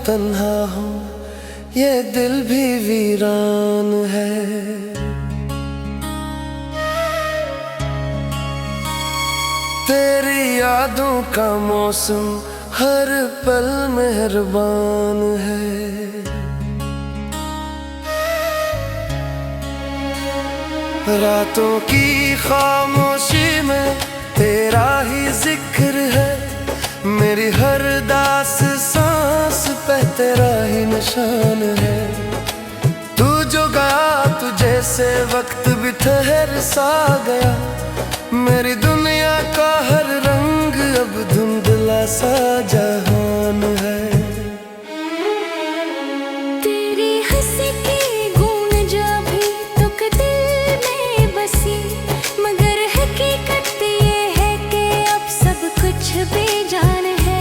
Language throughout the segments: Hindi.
तन्हा हूँ, ये दिल भी वीरान है। तेरी यादों का मौसम हर पल मेहरबान है। रातों की खामोशी में तेरा ही जिक्र है, मेरी हर दास सांस पे तेरा ही निशान है। तू जो गया तुझे से वक्त भी ठहर सा गया, मेरी दुनिया का हर रंग अब धुंधला सा जहान है। तेरी हंसी की गूंज जो भी तुक दिल में बसी, मगर हकीकत ये है कि अब सब कुछ बेजान है।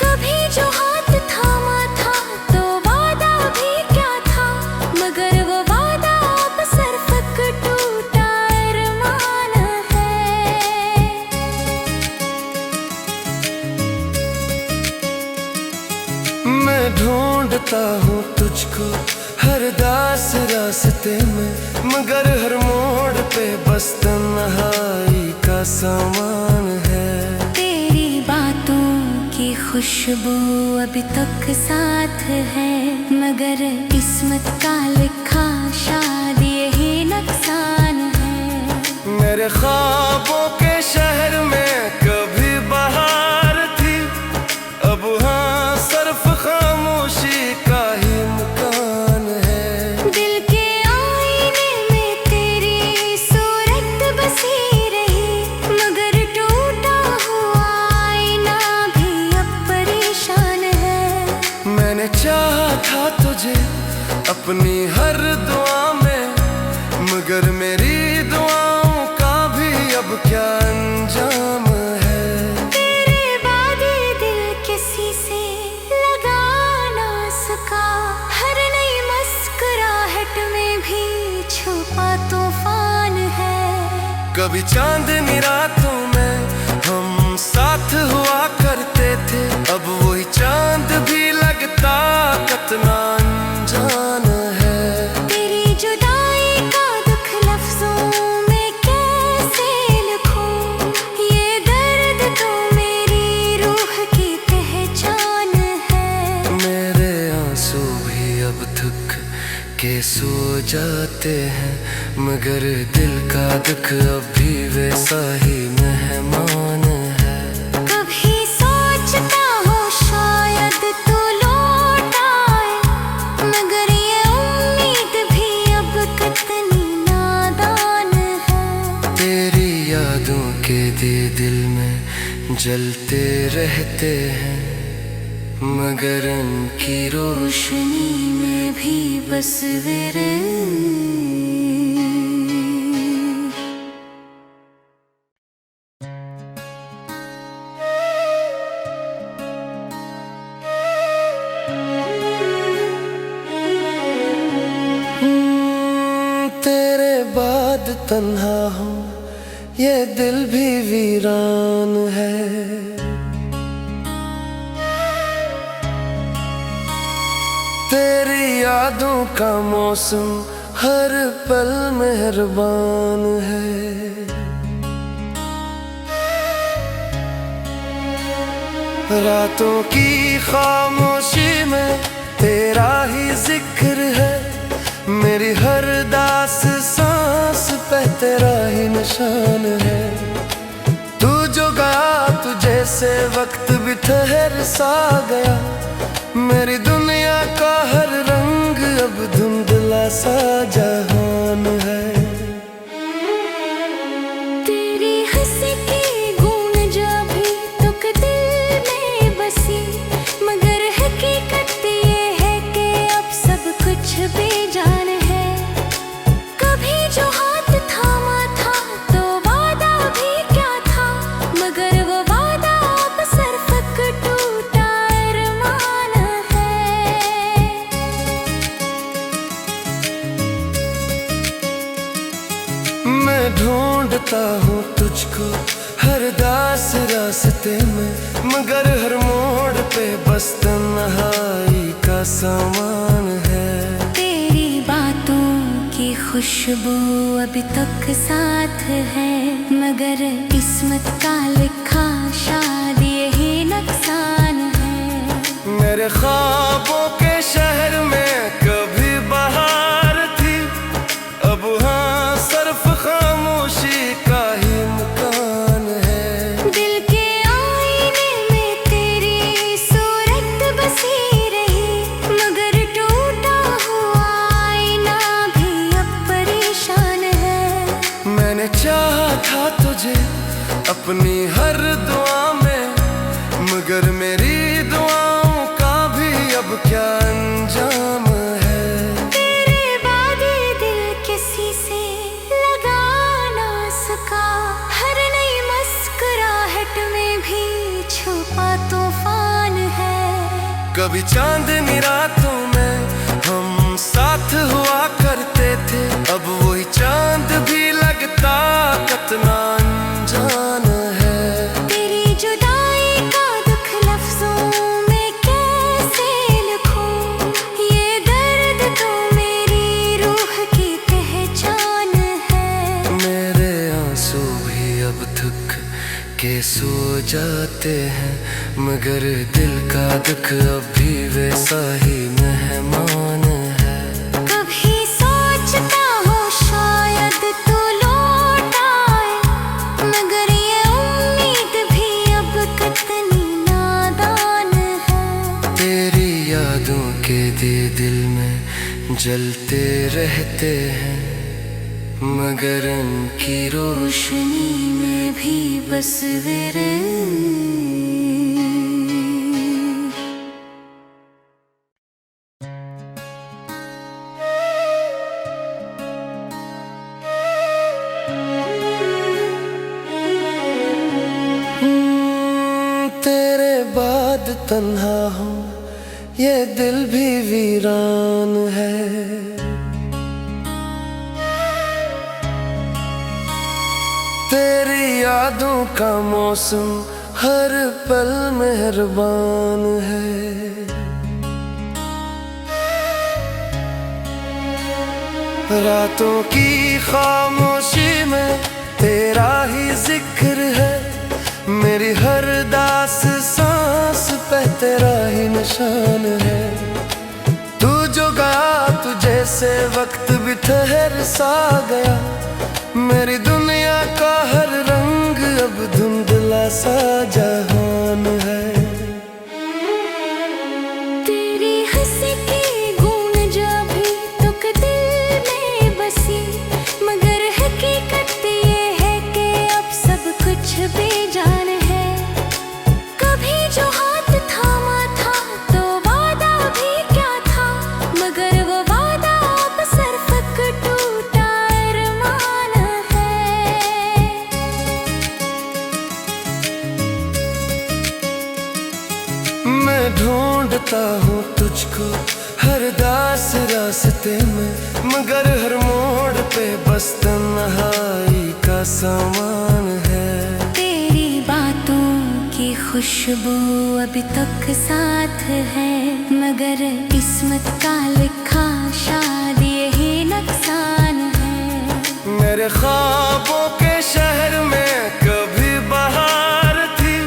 कभी जो हाथ थामा था तो वादा भी क्या था, मगर वो वादा अब सिर्फ टूटा अरमान है। मैं ढूंढता हूँ तुझको हर दास रास्ते में, मगर हर मोड़ पे बस तन्हाई का सामान है। तेरी बातों की खुशबू अभी तक साथ है, मगर किस्मत का लिखा शायद यही नुकसान है। मेरे ख्वाबों के शहर में कभी बहार थी, अब हाँ सिर्फ खामोशी का ही मकान है। दिल के आईने में तेरी सूरत बसी रही, मगर टूटा हुआ आईना भी अब परेशान है। मैंने चाहा था तुझे अपनी हर दुआ में, मगर मेरी दुआओं का भी अब क्या अंजाम है। तेरे बाद ये दिल किसी से लगा ना सका, हर नई मुस्कुराहट में भी छुपा तूफान है। कभी चांदनी रातों में हम साथ हुआ करते थे, अब वही चांद भी लगता कितना अनजान है। तेरी जुदाई का दुख लफ्जों में कैसे लिखूं, ये दर्द तो मेरी रूह की पहचान है। मेरे आंसू भी अब थक के सो जाते हैं, मगर दिल का दुख अब भी वैसा ही मेहमान है। कभी सोचता हूँ शायद तू लौट आए, मगर ये उम्मीद भी अब कितनी नादान है। तेरी यादों के दिल में जलते रहते हैं, मगर उनकी रोशनी में भी बस मेरे तेरे बाद तन्हा हूँ, ये दिल भी वीरान है। तेरी यादों का मौसम हर पल मेहरबान है। रातों की खामोशी में तेरा ही जिक्र है, मेरी हर दास सांस पे तेरा ही निशान है। तू जो गया तुझे से वक्त भी ठहर सा गया, मेरी दुनिया का हर रंग अब धुंधला सा जहान है। तेरी हंसी की गूंज जो भी तुक दिल में बसी, मगर हकीकत ये है कि अब सब कुछ बेजान है। कभी जो हाथ थामा था तो वादा भी क्या था, मगर वो वादा अब सिर्फ टूटा अरमान है। मैं ढूंढता हूँ तुझको हर दास रास्ते में, मगर हर मोड़ पे बस तन्हाई का सामान है। तेरी बातों की खुशबू अभी तक साथ है, मगर किस्मत का लिखा शायद यही नुकसान है। मेरे ख्वाबों के शहर में कभी बहार थी, अब हाँ सिर्फ खामोशी का ही मकान है। दिल के आईने में तेरी सूरत बसी रही, मगर टूटा हुआ आईना भी अब परेशान है। मैंने चाहा था तुझे अपनी हर दुआ में, मगर मेरी दुआओं का भी अब क्या अंजाम है। तेरे बाद ये दिल किसी से लगा ना सका, हर नई मुस्कुराहट में भी छुपा तूफान है। कभी चांदनी रातों में हम साथ हुआ करते थे, अब वही चांद भी लगता कितना अनजान है। तेरी जुदाई का दुख लफ्जों में कैसे लिखूं, ये दर्द तो मेरी रूह की पहचान है। मेरे आंसू भी अब थक के सो जाते हैं, मगर दिल का दुख अब भी वैसा ही मेहमान है। कभी सोचता हूँ शायद तू लौट आए, मगर ये उम्मीद भी अब कितनी नादान है। तेरी यादों के दिए दिल में जलते रहते हैं, मगर उनकी रोशनी में भी बस मेरे तेरे बाद तन्हा हूँ, ये दिल भी वीरान है। तेरी यादों का मौसम हर पल मेहरबान है। रातों की खामोशी में तेरा ही जिक्र है, मेरी हर दास सांस पे तेरा ही निशान है। तू जो गया तुझे से वक्त भी ठहर सा गया, मेरी दुनिया का हर रंग अब धुंधला सा जहान है। तेरी हंसी की गूंज जब भी तुक दिल में बसी, मगर हकीकत ये है कि अब सब कुछ बेजान है। कभी जो हाथ थामा था तो वादा भी क्या था, मगर वो वादा अब सिर्फ एक टूटा अरमान है। मैं ढूंढता हूँ तुझको हर दास रास्ते में, मगर हर मोड़ पे बस तन्हाई का सामान है। तेरी बातों की खुशबू अभी तक साथ है, मगर किस्मत का लिखा शायद यही नुकसान है। मेरे ख्वाबों के शहर में कभी बहार थी,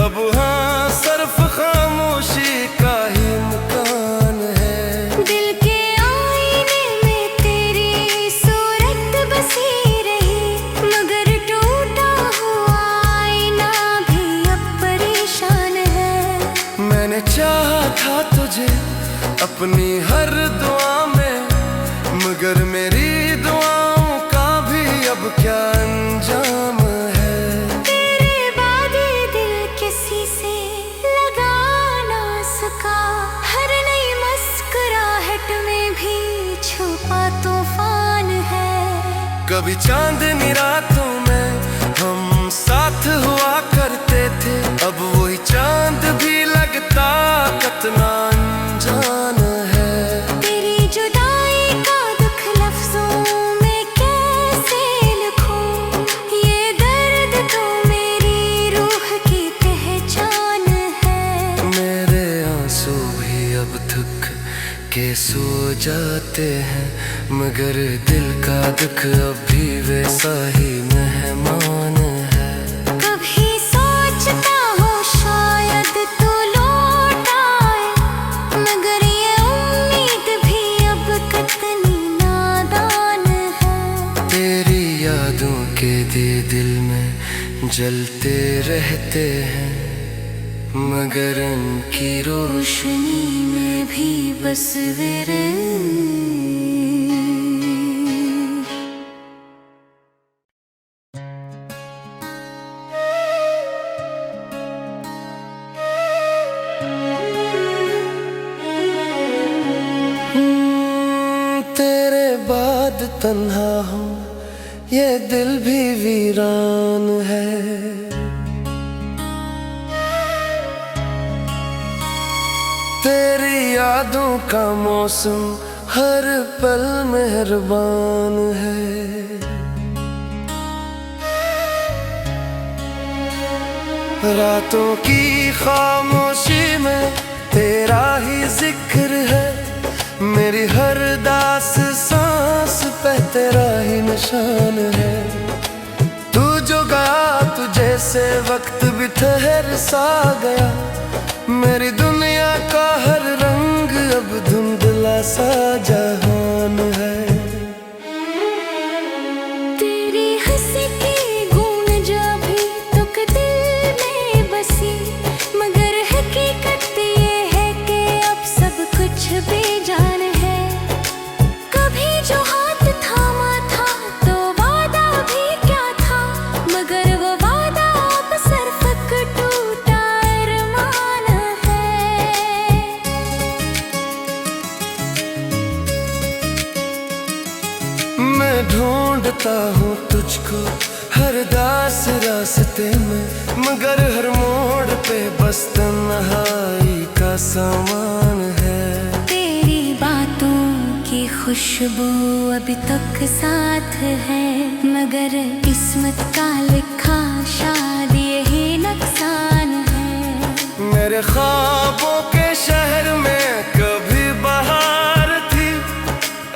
अब हाँ सिर्फ खामोशी का ही मकान है। दिल के आईने में तेरी सूरत बसी रही, मगर टूटा हुआ आईना भी अब परेशान है। मैंने चाहा था तुझे अपनी हर दुआ में, मगर मेरी दुआओं का भी अब क्या अंजाम है। तेरे बाद ये दिल किसी से लगा ना सका, हर नई मुस्कुराहट में भी छुपा तूफान है। कभी चांदनी रातों में हम साथ हुआ करते थे, अब वही चांद भी लगता कितना अनजान है। तेरी जुदाई का दुख लफ्जों में कैसे लिखूं, ये दर्द तो के सो जाते हैं, मगर दिल का दुख अब भी वैसा ही मेहमान है। कभी सोचता हूँ शायद तू लौट आए, मगर ये उम्मीद भी अब कितनी नादान है। तेरी यादों के दिए दिल में जलते रहते हैं, मगर उनकी रोशनी में भी बस मेरे तेरे बाद तन्हा हूँ, ये दिल भी वीरान है। तेरी यादों का मौसम हर पल मेहरबान है। रातों की खामोशी में तेरा ही जिक्र है, मेरी हर दास सांस पे तेरा ही निशान है। तू जो गया तुझे से वक्त भी ठहर सा गया, मेरी दुनिया का हर रंग अब धुंधला सा जहान है। तेरी हंसी की गूंज जब भी तुक दिल में बसी, मगर हकीकत ये है कि अब सब कुछ बेजान है। कभी जो हाथ थामा था तो वादा भी क्या था, मगर वो वादा अब सिर्फ टूटा अरमान है। मैं ढूंढता हूँ तुझको हर दास रास्ते में, मगर हर मोड़ पे बस तन्हाई का सामान है। तेरी बातों की खुशबू अभी तक साथ है, मगर किस्मत का लिखा शायद यही नुकसान है। मेरे ख्वाबों के शहर में कभी बहार थी,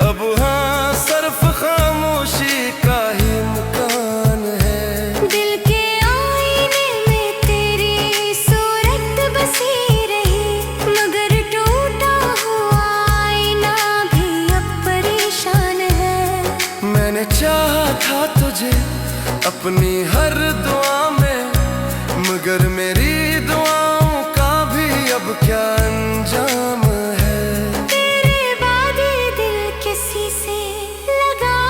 अब हाँ सिर्फ खामोशी का ही मकान है। दिल के आईने में तेरी सूरत बसी रही, मगर टूटा हुआ आईना भी अब परेशान है। मैंने चाहा था तुझे अपनी हर दुआ में, मगर मेरी दुआओं का भी अब क्या अंजाम है। तेरे बाद ये दिल किसी से लगा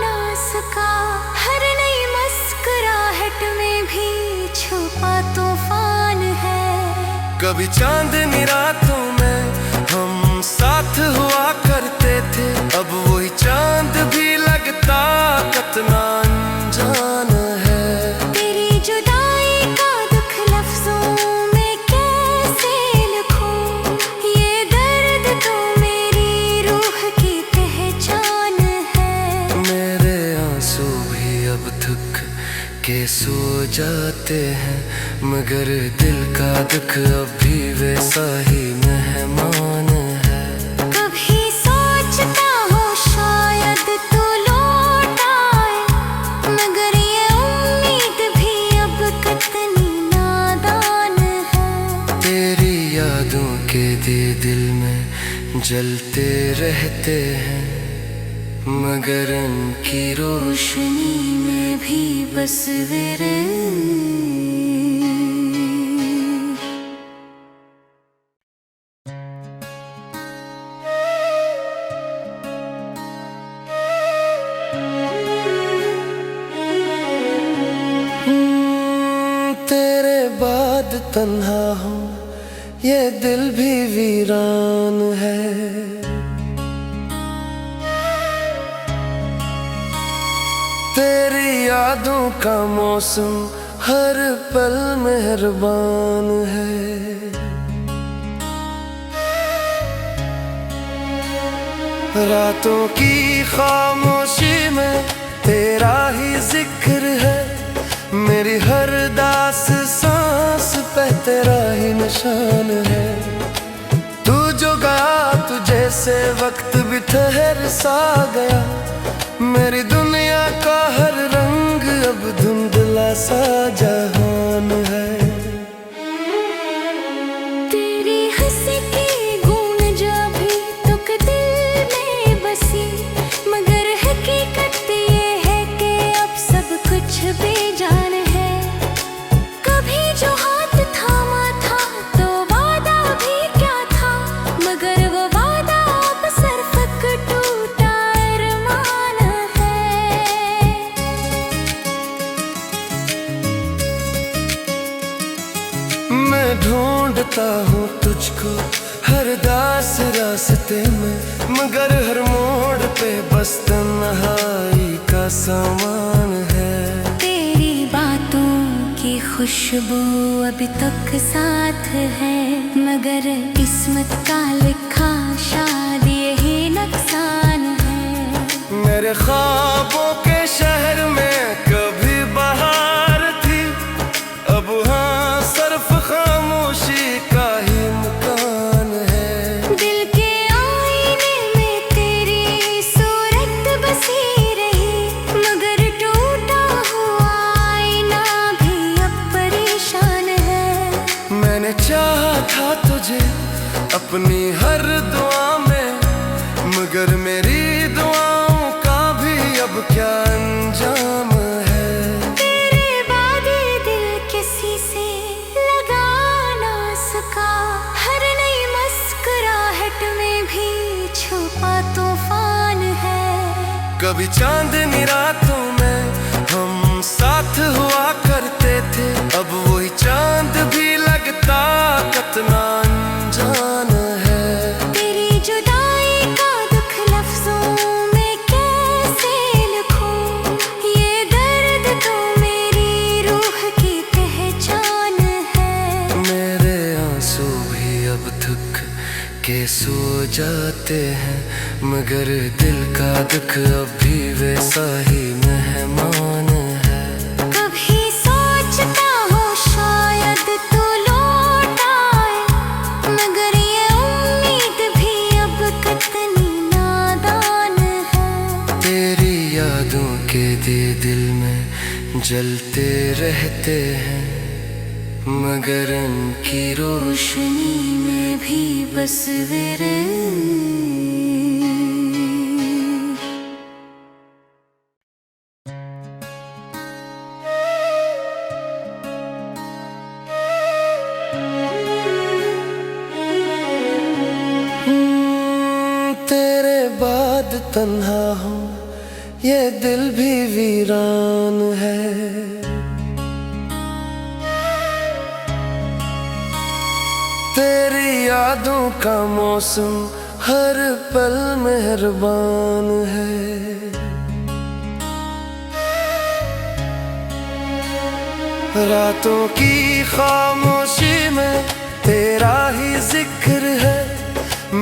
ना सका, हर नई मुस्कुराहट में भी छुपा तूफान है। कभी चांदनी रातों में हम साथ हुआ करते थे, अब वही चांद भी लगता कितना अनजान है। तेरी जुदाई का दुख लफ्जों में कैसे लिखूं, ये दर्द तो मेरी रूह की पहचान है। मेरे आंसू भी अब थक के सो जाते हैं, मगर दिल का दुख अब भी वैसा ही मेहमान है। कभी सोचता हूँ शायद तू लौट आए, मगर ये उम्मीद भी अब कितनी नादान है। तेरी यादों के दिए दिल में जलते रहते हैं, मगर उनकी रोशनी में भी बस मेरे तेरे बाद तन्हा हूँ, ये दिल भी वीरान है। तेरी यादों का मौसम हर पल मेहरबान है। रातों की खामोशी में तेरा ही जिक्र है, मेरी हर दास सांस पे तेरा ही निशान है। तू जो गया तुझे से वक्त भी ठहर सा गया। मेरी दुनिया का हर रंग अब धुंधला सा जहान है। तेरी हंसी की गूंज जो भी तुक दिल में बसी, मगर हकीकत ये है कि अब सब कुछ बेजान है। कभी जो हाथ थामा था तो वादा भी क्या था, मगर वो वादा अब सिर्फ टूटा अरमान है। मैं ढूंढता हूँ तुझको हर दास रास्ते में, मगर हर मोड़ पे बस तन्हाई का सामान है। तेरी बातों की खुशबू अभी तक साथ है, मगर किस्मत का लिखा शायद यही नुकसान है। मेरे ख्वाबों के शहर में कभी बहार थी, अब हाँ सिर्फ खामोशी का ही मकान है। दिल के आईने में तेरी सूरत बसी रही, मगर टूटा हुआ आईना भी अब परेशान है। मैंने चाहा था तुझे अपनी हर दुआ में, मगर मेरी दुआओं का भी अब क्या अंजाम है। तेरे बाद ये दिल किसी से लगा ना सका, हर नई मुस्कुराहट में भी छुपा तूफान है। कभी चांदनी रातों में हम साथ हुआ करते थे, अब वही चांद भी लगता कितना अनजान है। तेरी जुदाई का दुख लफ्जों में कैसे लिखूं, ये दर्द तो मेरी रूह की पहचान है। मेरे आंसू भी अब थक के सो जाते हैं, मगर दिल का दुख अब भी वैसा ही मेहमान है। कभी सोचता हूँ शायद तू लौट आए, मगर ये उम्मीद भी अब कितनी नादान है। तेरी यादों के दिए दिल में जलते रहते हैं, मगर उनकी रोशनी में भी बस मेरे तेरे बाद तन्हा हूँ, ये दिल भी वीरान है। तेरी यादों का मौसम हर पल मेहरबान है। रातों की खामोशी में तेरा ही जिक्र है,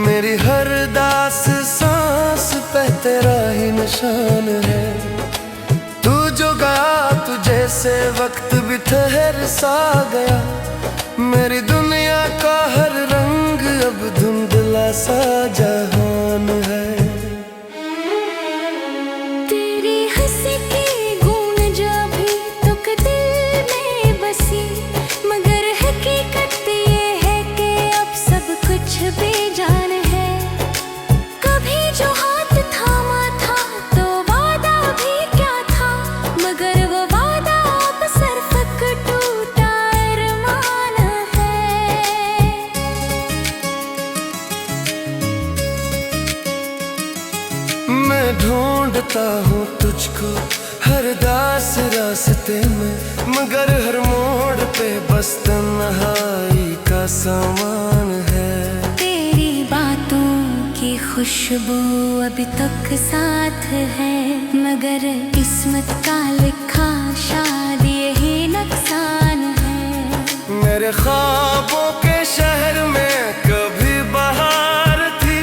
मेरी हर दास सांस पे तेरा ही निशान है। तू जो गया तुझे से वक्त भी ठहर सा गया। मेरी दुनिया का हर रंग अब धुंधला सा जहान है। तेरी हंसी की गूंज जो भी तुक दिल में बसी, मगर हकीकत ये है कि अब सब कुछ बेजान है। कभी जो हाथ थामा था तो वादा भी क्या था, मगर वो वादा अब सिर्फ टूटा अरमान है। मैं ढूंढता हूँ तुझको हर दास रास्ते में, मगर हर मोड़ पे बस तन्हाई का सामान है। तेरी बातों की खुशबू अभी तक साथ है, मगर किस्मत का लिखा शायद यही नुकसान है। मेरे ख्वाबों के शहर में कभी बहार थी,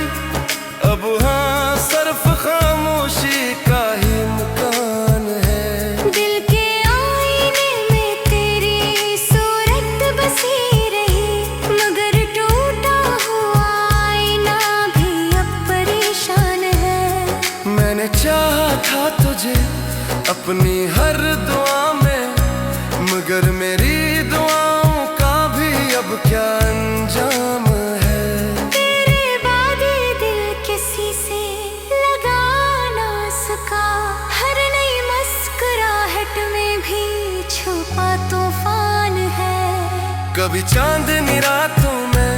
अब हाँ सिर्फ खामोशी का ही मकान है। दिल के आईने में तेरी सूरत बसी रही, मगर टूटा हुआ आईना भी कभी चांदनी रातों में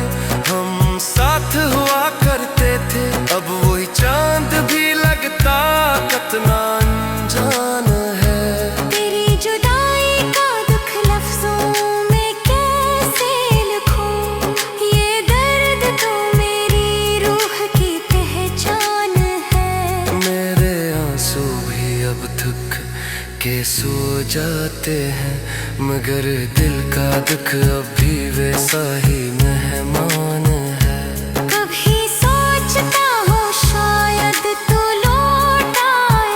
हम साथ हुआ करते थे, अब वही चांद भी लगता कितना अनजान है। तेरी जुदाई का दुख लफ्जों में कैसे लिखूं, ये दर्द तो मेरी रूह की पहचान है। मेरे आंसू भी अब थक के सो जाते हैं, मगर दिल का दुख अभी वैसा ही मेहमान है। कभी सोचता हूँ शायद तू लौट आए,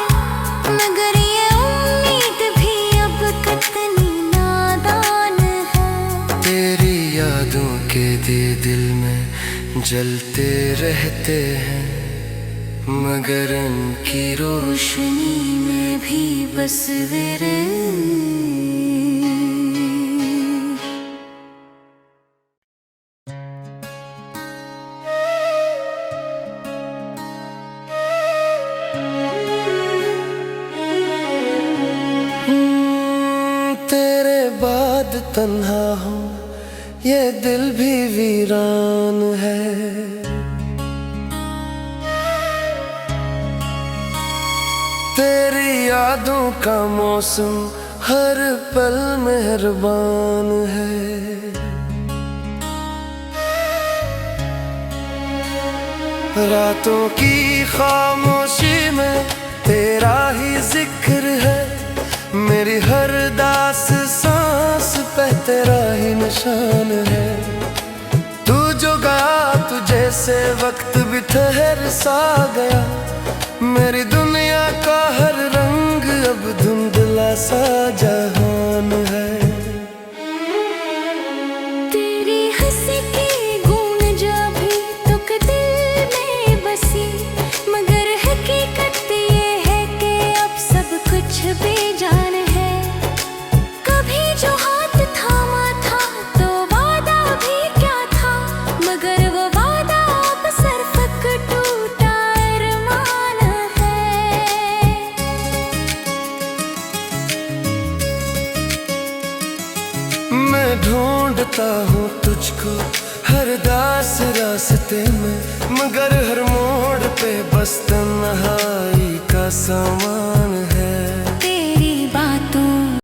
मगर ये उम्मीद भी अब कितनी नादान है। तेरी यादों के दिए दिल में जलते रहते हैं, मगर उनकी रोशनी में भी बस मेरे तेरे बाद तन्हा हूँ, ये दिल भी वीरान है। तेरी यादों का मौसम हर पल मेहरबान है। रातों की खामोशी में तेरा ही जिक्र है, मेरी हर दास सांस पे तेरा ही निशान है। तू जो गया तुझे से वक्त भी ठहर सा गया, मेरी दुनिया का हर रंग अब धुंधला सा जहान है। तेरी हंसी की गूंज जब भी तुक दिल में बसी, मगर हकीकत ये है कि अब सब कुछ बेजान है। कभी जो हाथ थामा था तो वादा भी क्या था, मगर वो वादा अब सिर्फ टूटा अरमान है। मैं ढूंढता हूँ तुझको हर दास रास्ते में, मगर हर मोड़ पे बस तन्हाई का सामान है।